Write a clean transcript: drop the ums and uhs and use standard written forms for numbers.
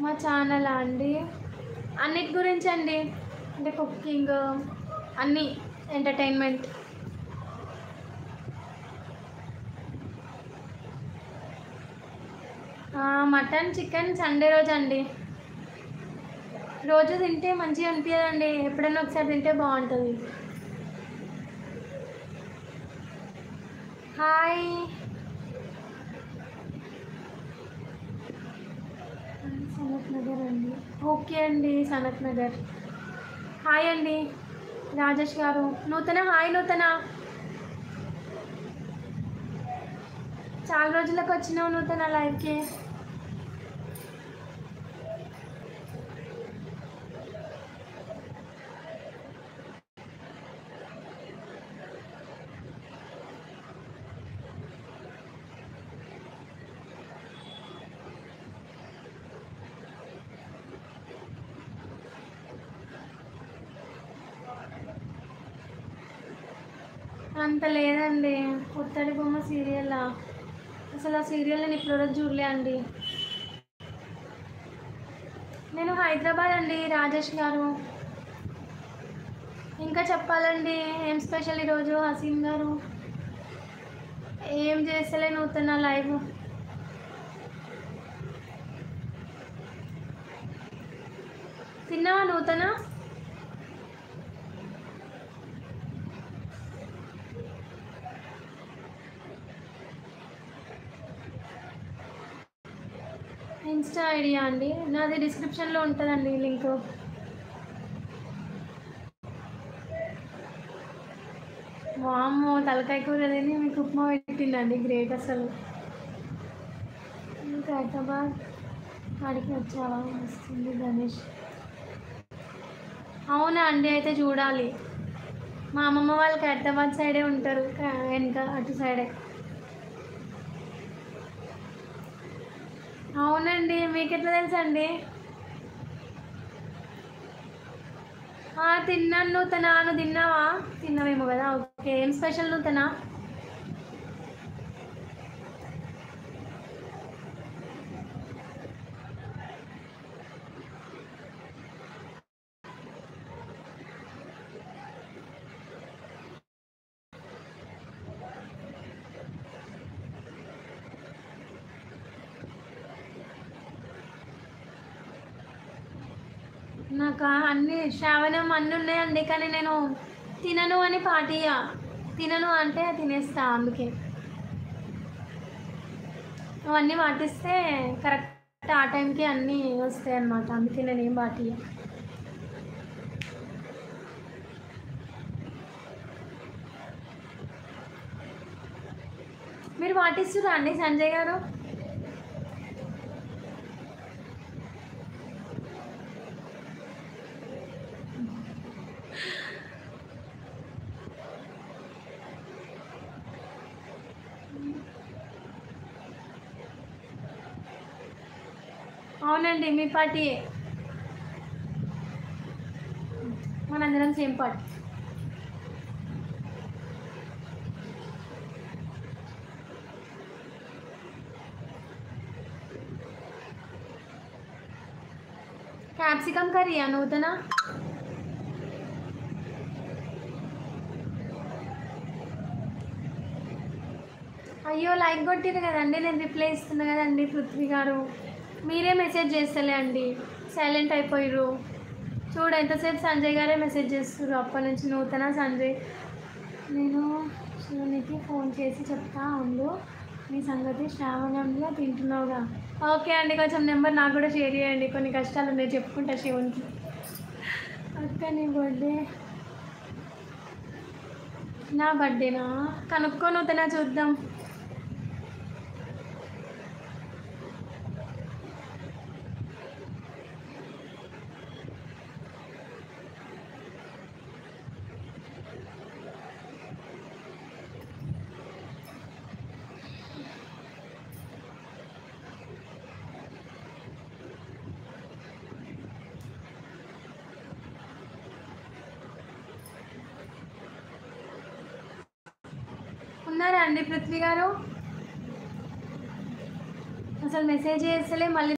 మా ఛానలా అండి? అన్నిటి గురించి అండి. అంటే కుకింగ్ అన్నీ ఎంటర్టైన్మెంట్. మటన్ చికెన్ సండే రోజు అండి. రోజు తింటే మంచిగా అనిపించదండి, ఎప్పుడైనా ఒకసారి తింటే బాగుంటుంది. హాయ్ సనత్ నగర్ అండి. ఓకే అండి, సనత్ నగర్. హాయ్ అండి రాజేష్ గారు. నూతన హాయ్ నూతన, చాలా రోజులకు వచ్చినావు నూతన లైవ్కి. అంత లేదండి. పుత్తడి బొమ్మ సీరియల్, అసలు ఆ సీరియల్ నేను ఇప్పటివరకు చూడలే అండి. నేను హైదరాబాద్ అండి రాజేష్ గారు. ఇంకా చెప్పాలండి, ఏం స్పెషల్ ఈరోజు హసీన్ గారు? ఏం చేస్తలే నూతన లైవ్. తిన్నావా నూతన? ఇన్స్టా ఐడియా అండి నాది డిస్క్రిప్షన్లో ఉంటుందండి లింక్. వామ్మో, తలకాయ కూర తిని మీకు ఉప్మా పెట్టిందండి, గ్రేట్ అసలు. హైదరాబాద్ వాడికి వచ్చావా? వస్తుంది గణేష్. అవునా అండి, అయితే చూడాలి. మా అమ్మమ్మ వాళ్ళు హైదరాబాద్ సైడే ఉంటారు, వెనక అటు సైడే. అవునండి, మీకు ఎట్లా తెలుసండి? తిన్నాను నూతన. నువ్వు తిన్నావా? తిన్నావేమో కదా. ఓకే, ఏం స్పెషల్ నూతన? నాకు అన్ని శ్రావణం అన్నీ ఉన్నాయండి, కానీ నేను తినను అని పాటియా. తినను అంటే తినేస్తా, అందుకే అవన్నీ పాటిస్తే కరెక్ట్ ఆ టైంకి అన్నీ వస్తాయి అన్నమాట, అందుకే నేను ఏం పాటియా. మీరు పాటిస్తురా అండి సంజయ్ గారు? అవునండి, మీ పార్టీ, మనందరం సేమ్ పార్టీ. క్యాప్సికమ్ కర్రీయా నూతన? అయ్యో, లైక్ కొట్టిరు కదండి, నేను రిప్లై ఇస్తున్నా కదండి పృథ్వీ గారు. మీరే మెసేజ్ చేస్తలే అండి, సైలెంట్ అయిపోయిర్రు. చూడు, ఎంతసేపు సంజయ్ గారే మెసేజ్ చేస్తున్నారు అప్పటి నుంచి. నూతన సంజయ్, నేను శివునికి ఫోన్ చేసి చెప్తా ఉండు మీ సంగతి, శ్రావణంలో తింటున్నావుగా. ఓకే అండి, కొంచెం నెంబర్ నాకు కూడా షేర్ చేయండి, కొన్ని కష్టాలు ఉన్నాయి చెప్పుకుంటా శివునికి. అక్క నీ బర్త్డే? నా బర్త్డేనా? కనుక్కొని నూతన, చూద్దాం. ఉన్నారా అండి పృథ్వీ గారు? అసలు మెసేజ్ చేస్తలే, మళ్ళీ